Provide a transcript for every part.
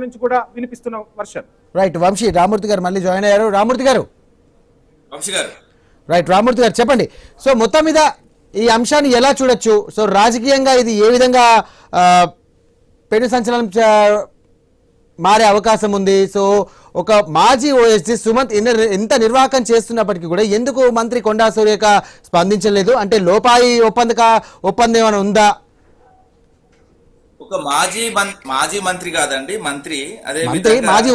నుంచి కూడా వినిపిస్తున్న వర్షన్. రైట్ వంశీ, రామూర్తి గారు మళ్ళీ జాయిన్ అయ్యారు. రామూర్తి గారు రైట్, రామూర్తి గారు చెప్పండి. సో మొత్తం మీద ఈ అంశాన్ని ఎలా చూడొచ్చు? సో రాజకీయంగా ఇది ఏ విధంగా పెను సంచలనం మారే అవకాశం ఉంది? సో ఒక మాజీ ఓఎస్డీ సుమంత్ ఎంత నిర్వాహకం చేస్తున్నప్పటికీ కూడా ఎందుకు మంత్రి కొండా సురేఖ స్పందించలేదు? అంటే లోపాయి ఒప్పందం ఏమైనా ఉందా? ఒక మాజీ మంత్రి కాదండి, మంత్రి. అదే మాజీ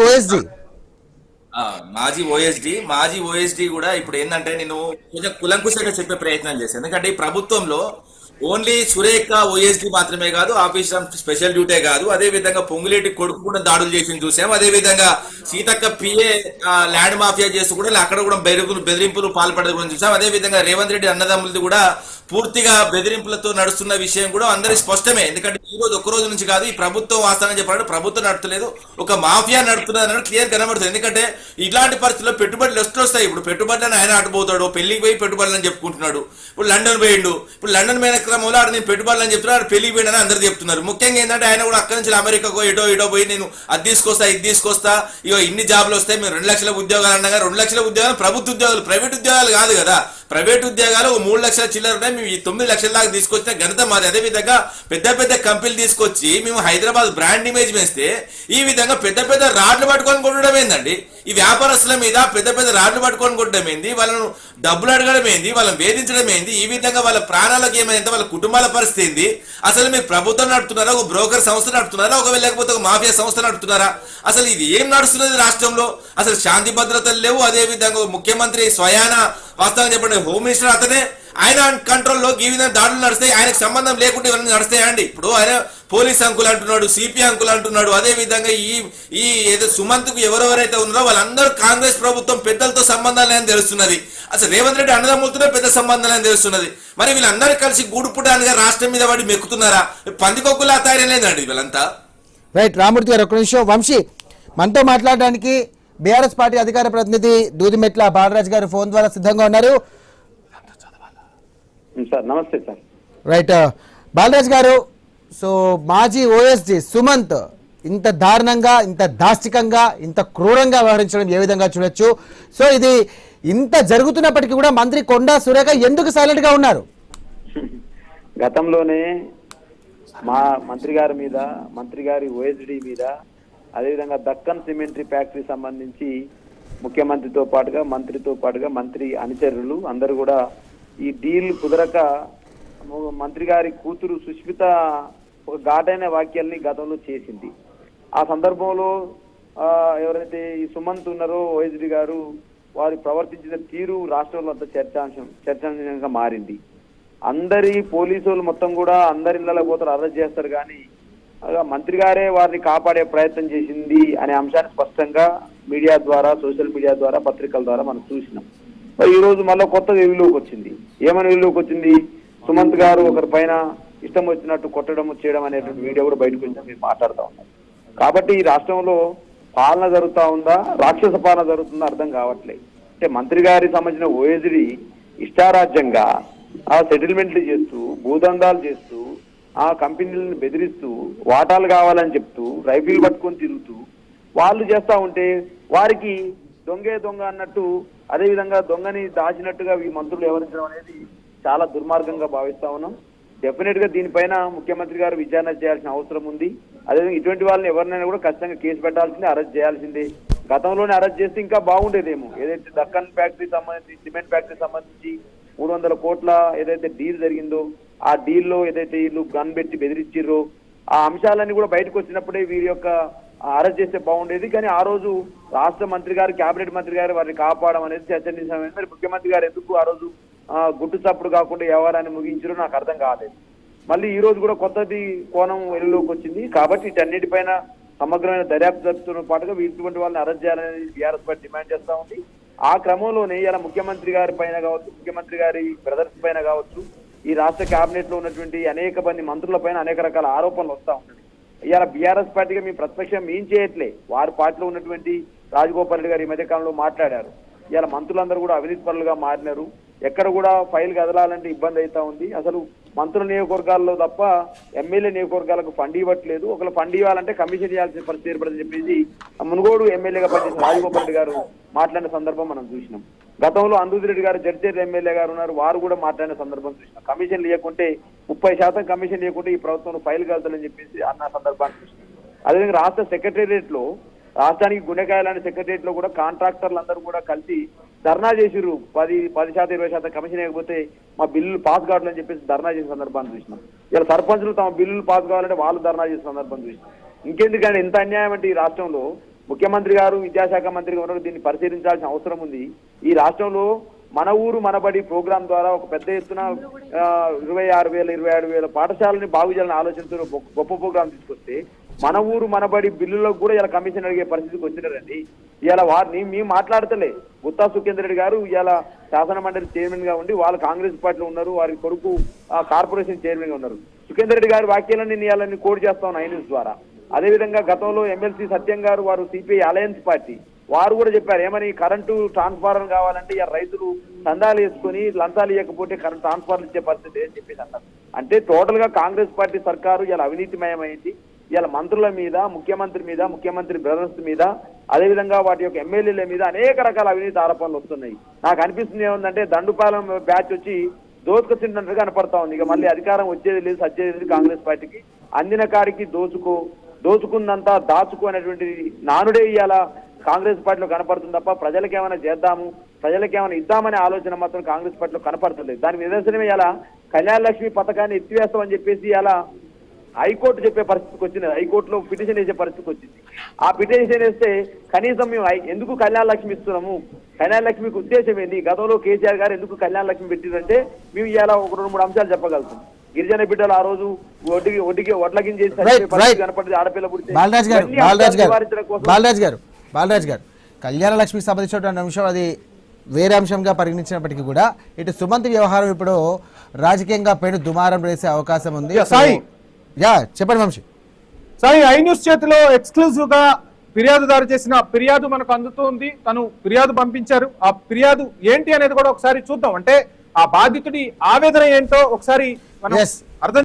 ఓఎస్డీ మాజీ ఓఎస్డీ కూడా ఇప్పుడు ఏంటంటే నేను కొంచెం కులంకుశంగా చెప్పే ప్రయత్నం చేశాను. ఎందుకంటే ఈ ప్రభుత్వంలో ఓన్లీ సురేఖ ఓఎస్డీ మాత్రమే కాదు, ఆఫీస్ స్పెషల్ డ్యూటీ కాదు, అదే విధంగా పొంగులేటి కొడుకు కూడా దాడులు చేసి చూసాం. అదే విధంగా సీతక్క పిఏ ల్యాండ్ మాఫియా చేస్తూ కూడా అక్కడ కూడా బెదిరింపులు పాల్పడడం కూడా చూసాం. అదే విధంగా రేవంత్ రెడ్డి అన్నదమ్ములది కూడా పూర్తిగా బెదిరింపులతో నడుస్తున్న విషయం కూడా అందరికి స్పష్టమే. ఎందుకంటే ఈ రోజు ఒక్క రోజు నుంచి కాదు, ఈ ప్రభుత్వం వాస్తవంగా చెప్పాలంటే ప్రభుత్వం నడుపుతలేదు, ఒక మాఫియా నడుపుతున్నది అన్నట్టు క్లియర్ కనబడుతుంది. ఎందుకంటే ఇలాంటి పరిస్థితుల్లో పెట్టుబడులు వస్తాయి. ఇప్పుడు పెట్టుబడులను ఆయన అటుపోతాడు, పెళ్లికి పోయి పెట్టుబడులు అని చెప్పుకుంటున్నాడు. ఇప్పుడు లండన్ పోయిండు, ఇప్పుడు లండన్ పోయిన క్రమంలో నేను పెట్టుబడులు అని చెప్తున్నాడు, పెళ్లికి పోయినా అందరు చెప్తున్నారు. ముఖ్యంగా ఏంటంటే ఆయన కూడా అక్కడి నుంచి అమెరికాకో ఇటో పోయి నేను అది తీసుకొస్తా ఇది తీసుకొస్తా, ఇగో ఇన్ని జాబ్లు వస్తాయి, మేము 2 లక్షల ఉద్యోగాలు అన్నగా 2 లక్షల ఉద్యోగాలు ప్రభుత్వ ఉద్యోగాలు, ప్రైవేట్ ఉద్యోగాలు కాదు కదా. ప్రైవేట్ ఉద్యోగాలు 3 లక్షల చిల్లర ఉన్నాయి, మేము 9 లక్షల దాకా తీసుకొచ్చిన ఘనత మాది. అదే విధంగా పెద్ద పెద్ద కంపెనీలు తీసుకొచ్చి మేము హైదరాబాద్ బ్రాండ్ ఇమేజ్ వేస్తే ఈ విధంగా పెద్ద పెద్ద రాడ్లు పట్టుకొని కొట్టడం ఏందండి? ఈ వ్యాపారస్తుల మీద పెద్ద పెద్ద రాడ్లు పట్టుకొని కొట్టడం ఏంది? వాళ్ళను డబ్బులు అడగడం ఏంది? వాళ్ళని వేధించడం ఏంది? ఈ విధంగా వాళ్ళ ప్రాణాలకు ఏమైంది? వాళ్ళ కుటుంబాల పరిస్థితి ఏంది? అసలు మీరు ప్రభుత్వం నడుపుతున్నారా, ఒక బ్రోకర్ సంస్థ నడుపుతున్నారా, ఒకవేళ లేకపోతే ఒక మాఫియా సంస్థ నడుపుతున్నారా? అసలు ఇది ఏం నడుస్తున్నది రాష్ట్రంలో? అసలు శాంతి భద్రతలు లేవు. అదే విధంగా ముఖ్యమంత్రి స్వయాన వాస్తవంగా చెప్పండి హోమ్ మినిస్టర్ అతనే, ఆయన కంట్రోల్లో ఈ విధంగా దాడులు నడుస్తాయి. ఆయనకు సంబంధం లేకుండా ఇవన్నీ నడుస్తాయండి. ఇప్పుడు ఆయన పోలీస్ అంకులు అంటున్నాడు, సిపి అంకులు అంటున్నాడు. అదే విధంగా ఈ ఏదో సుమంత్ కు ఎవరెవరైతే ఉన్నారో వాళ్ళందరూ కాంగ్రెస్ ప్రభుత్వం పెద్దలతో సంబంధాలు అని తెలుస్తున్నది. అసలు రేవంత్ రెడ్డి అన్నదమ్ములతోనే పెద్ద సంబంధాలు అని తెలుస్తున్నది. మరి వీళ్ళందరూ కలిసి గూడుపుటానిగా రాష్ట్రం మీద పడి మెక్కుతున్నారా? పందికొక్కులా తయారలేదండి వీళ్ళంతా. రైట్ రామూర్తి గారు, ఒక నిమిషం. వంశీ, మనతో మాట్లాడడానికి బీఆర్ఎస్ పార్టీ అధికార ప్రతినిధి దూదిమెట్ల బాలరాజ్ గారు ఫోన్ ద్వారా సిద్ధంగా ఉన్నారు. సార్ నమస్తే సార్. రైట్ బాలరాజ్ గారు, సో మాజీ ఓఎస్డీ సుమంత్ ఇంత దారుణంగా, ఇంత దాష్టికంగా, ఇంత క్రూరంగా వ్యవహరించడం ఏ విధంగా చూడొచ్చు? సో ఇది ఇంత జరుగుతున్నప్పటికీ కూడా మంత్రి కొండా సురేఖ ఎందుకు సైలెంట్ గా ఉన్నారు? గతంలోనే మా మంత్రి గారి మీద, మంత్రి గారి ఓఎస్డీ మీద, అదేవిధంగా దక్కన్ సిమెంటరీ ఫ్యాక్టరీ సంబంధించి ముఖ్యమంత్రితో పాటుగా మంత్రితో పాటుగా మంత్రి అనుచరులు అందరూ కూడా ఈ డీల్ కుదరక మంత్రి గారి కూతురు సుష్మిత ఒక ఘాటైన వ్యాఖ్యల్ని గతంలో చేసింది. ఆ సందర్భంలో ఎవరైతే ఈ సుమంత్ ఉన్నారో ఓఎస్డీ గారు, వారు ప్రవర్తించిన తీరు రాష్ట్రంలో అంత చర్చాంశంగా మారింది. అందరి పోలీసులు మొత్తం కూడా అందరి ఇళ్లలో పోతారు, అరెస్ట్ చేస్తారు, కానీ మంత్రి గారే వారిని కాపాడే ప్రయత్నం చేసింది అనే అంశాన్ని స్పష్టంగా మీడియా ద్వారా, సోషల్ మీడియా ద్వారా, పత్రికల ద్వారా మనం చూసినాం. ఈ రోజు మళ్ళీ కొత్తగా వెలుగులోకి వచ్చింది. ఏమని వెలుగులోకి వచ్చింది? సుమంత్ గారు ఒకరి పైన ఇష్టం వచ్చినట్టు కొట్టడం చేయడం అనేటువంటి వీడియో కూడా బయటకు వచ్చి మీరు మాట్లాడుతూ ఉన్నారు. కాబట్టి ఈ రాష్ట్రంలో పాలన జరుగుతూ ఉందా, రాక్షస పాలన జరుగుతుందా అర్థం కావట్లేదు. అంటే మంత్రి గారికి సంబంధించిన ఓఎస్డీ ఇష్టారాజ్యంగా ఆ సెటిల్మెంట్లు చేస్తూ, భూదందాలు చేస్తూ, ఆ కంపెనీలను బెదిరిస్తూ, వాటాలు కావాలని చెప్తూ, రైఫిల్ పట్టుకొని తిరుగుతూ వాళ్ళు చేస్తా ఉంటే వారికి దొంగే దొంగ అన్నట్టు, అదేవిధంగా దొంగని దాచినట్టుగా ఈ మంత్రులు వ్యవహరించడం అనేది చాలా దుర్మార్గంగా భావిస్తా ఉన్నాం. డెఫినెట్ గా దీనిపైన ముఖ్యమంత్రి గారు విచారణ చేయాల్సిన అవసరం ఉంది. అదేవిధంగా ఇటువంటి వాళ్ళని ఎవరినైనా కూడా ఖచ్చితంగా కేసు పెట్టాల్సిందే, అరెస్ట్ చేయాల్సిందే. గతంలోనే అరెస్ట్ చేస్తే ఇంకా బాగుండేదేమో. ఏదైతే దక్కన్ ఫ్యాక్టరీ సంబంధించి, సిమెంట్ ఫ్యాక్టరీ సంబంధించి 300 కోట్ల ఏదైతే డీల్ జరిగిందో, ఆ డీల్లో ఏదైతే వీళ్ళు గన్ పెట్టి బెదిరించిర్రో, ఆ అంశాలన్నీ కూడా బయటకు వచ్చినప్పుడే వీరి యొక్క అరెస్ట్ చేస్తే బాగుండేది. కానీ ఆ రోజు రాష్ట్ర మంత్రి గారు, కేబినెట్ మంత్రి గారు వారిని కాపాడడం అనేది చర్చనీయమైంది. మరి ముఖ్యమంత్రి గారు ఎందుకు ఆ రోజు గుట్టు చప్పుడు కాకుండా వ్యవహారాన్ని ముగించారో నాకు అర్థం కాలేదు. మళ్ళీ ఈ రోజు కూడా కొత్తది కోణం వెలుగులోకి వచ్చింది. కాబట్టి వీటన్నిటిపైన సమగ్రమైన దర్యాప్తు జరుపుతున్న పాటుగా ఇటువంటి వాళ్ళని అరెస్ట్ చేయాలని బీఆర్ఎస్ పార్టీ డిమాండ్ చేస్తా ఉంది. ఆ క్రమంలోనే ఇలా ముఖ్యమంత్రి గారి పైన కావచ్చు, ముఖ్యమంత్రి గారి బ్రదర్స్ పైన కావచ్చు, ఈ రాష్ట్ర కేబినెట్ లో ఉన్నటువంటి అనేక మంది మంత్రుల పైన అనేక రకాల ఆరోపణలు వస్తా ఉన్నాయి. ఇవాళ బీఆర్ఎస్ పార్టీగా మీ ప్రతిపక్షం ఏం చేయట్లే. వారి పార్టీలో ఉన్నటువంటి రాజగోపాల్ రెడ్డి గారు ఈ మధ్య కాలంలో మాట్లాడారు. ఇలా మంత్రులందరూ కూడా అవినీతి పరులుగా మారినారు. ఎక్కడ కూడా ఫైల్ కదలాలంటే ఇబ్బంది అవుతా ఉంది. అసలు మంత్రుల నియోజకవర్గాల్లో తప్ప ఎమ్మెల్యే నియోజకవర్గాలకు ఫండ్ ఇవ్వట్లేదు. ఒకవేళ ఫండ్ ఇవ్వాలంటే కమిషన్ ఇవ్వాల్సిన పరిస్థితి ఏర్పడని చెప్పేసి మునుగోడు ఎమ్మెల్యేగా పనిచేసిన రాజగోపాల్ రెడ్డి గారు మాట్లాడిన సందర్భం మనం చూసినాం. గతంలో అందూరి రెడ్డి గారు జడ్చేర్ ఎమ్మెల్యే గారు ఉన్నారు, వారు కూడా మాట్లాడిన సందర్భం చూసినాం. కమిషన్ ఇవ్వకుంటే 30% కమిషన్ ఇవ్వకుంటే ఈ ప్రభుత్వం ఫైల్ కలుగుతుందని చెప్పేసి అన్న సందర్భాన్ని చూసినాం. అదేవిధంగా రాష్ట్ర సెక్రటేరియట్ లో, రాష్ట్రానికి గుండెకాయలాంటి సెక్రటేరియట్ లో కూడా కాంట్రాక్టర్లు అందరూ కూడా కలిసి ధర్నా చేసిర్రు. 10% 20% కమిషన్ ఇవ్వకపోతే మా బిల్లులు పాస్ కావాలని చెప్పేసి ధర్నా చేసిన సందర్భాన్ని చూసినాం. ఇలా సర్పంచులు తమ బిల్లులు పాస్ కావాలంటే వాళ్ళు ధర్నా చేసిన సందర్భం చూసినాం. ఇంకెందుకంటే ఎంత అన్యాయం అంటే ఈ రాష్ట్రంలో ముఖ్యమంత్రి గారు, విద్యాశాఖ మంత్రిగా ఉన్నారు, దీన్ని పరిశీలించాల్సిన అవసరం ఉంది. ఈ రాష్ట్రంలో మన ఊరు మనబడి ప్రోగ్రాం ద్వారా ఒక పెద్ద ఎత్తున 26,000 27,000 పాఠశాలని బాగు చేయాలని ఆలోచనతో గొప్ప ప్రోగ్రాం తీసుకొస్తే మన ఊరు మనబడి బిల్లులకు కూడా ఇలా కమిషన్ అడిగే పరిస్థితికి వచ్చినారండి. ఇలా వారిని మేము మాట్లాడతలే. గుత్తా సుఖేందర్ రెడ్డి గారు ఇలా శాసన మండలి చైర్మన్ గా ఉండి వాళ్ళు కాంగ్రెస్ పార్టీలో ఉన్నారు, వారి కొడుకు కార్పొరేషన్ చైర్మన్ గా ఉన్నారు. సుఖేందర్ రెడ్డి గారి వ్యాఖ్యలన్నీ నేను కోడ్ చేస్తా ఉన్నా ఐన్యూస్ ద్వారా. అదేవిధంగా గతంలో ఎమ్మెల్సీ సత్యం గారు, వారు సిపిఐ అలయన్స్ పార్టీ, వారు కూడా చెప్పారు ఏమని, కరెంటు ట్రాన్స్ఫార్మర్ కావాలంటే ఇలా రైతులు చందాలు వేసుకుని లంచాలు ఇవ్వకపోతే కరెంట్ ట్రాన్స్ఫార్మర్ ఇచ్చే పరిస్థితి అని చెప్పేసి అన్నారు. అంటే టోటల్ గా కాంగ్రెస్ పార్టీ సర్కారు ఇలా అవినీతిమయమైంది. ఇలా మంత్రుల మీద, ముఖ్యమంత్రి మీద, ముఖ్యమంత్రి బ్రదర్స్ మీద, అదేవిధంగా వాటి యొక్క ఎమ్మెల్యేల మీద అనేక రకాల అవినీతి ఆరోపణలు వస్తున్నాయి. నాకు అనిపిస్తుంది ఏముందంటే దండుపాలెం బ్యాచ్ వచ్చి దోచుకొచ్చినట్టుగా కనపడతా ఉంది. ఇక మళ్ళీ అధికారం వచ్చేది లేదు, సచ్చేది లేదు కాంగ్రెస్ పార్టీకి. అందిన కాడికి దోచుకున్నంతా దాచుకో అనేటువంటి నానుడే ఇవాళ కాంగ్రెస్ పార్టీలో కనపడుతుంది తప్ప ప్రజలకు ఏమైనా చేద్దాము, ప్రజలకు ఏమైనా ఇద్దామనే ఆలోచన మాత్రం కాంగ్రెస్ పార్టీలో కనపడతలేదు. దానికి నిదర్శనమే ఇలా కళ్యాణ లక్ష్మి పథకాన్ని ఎత్తివేస్తామని చెప్పేసి ఇలా హైకోర్టు చెప్పే పరిస్థితికి వచ్చింది. హైకోర్టులో పిటిషన్ వేసే పరిస్థితికి వచ్చింది. ఆ పిటిషన్ వేస్తే కనీసం మేము ఎందుకు కళ్యాణ లక్ష్మి ఇస్తున్నాము, కళ్యాణ లక్ష్మికి ఉద్దేశం ఏంది, గతంలో కేసీఆర్ గారు ఎందుకు కళ్యాణ లక్ష్మి పెట్టిందంటే మేము ఇలా ఒక 2-3 అంశాలు చెప్పగలుగుతాం. గిరిజన బిడ్డలు ఆ రోజు వడ్లగిన చేసి కనపడింది, ఆడపిల్ల పుడితే బాలరాజ్ గారు కళ్యాణ లక్ష్మికి సంబంధించినటువంటి అంశం అది వేరే అంశంగా పరిగణించినప్పటికీ కూడా ఇటు సుమంత్ వ్యవహారం ఇప్పుడు రాజకీయంగా పెను దుమారం వేసే అవకాశం ఉంది. చెప్పండి వంశీ. సాయి, ఐ న్యూస్ చేతిలో ఎక్స్క్లూజివ్ గా ఫిర్యాదుదారు చేసిన ఫిర్యాదు మనకు అందుతుంది. తను ఫిర్యాదు పంపించారు. ఆ ఫిర్యాదు ఏంటి అనేది కూడా ఒకసారి చూద్దాం. అంటే ఆ బాధితుడి ఆవేదన ఏంటో ఒకసారి మనం అర్థం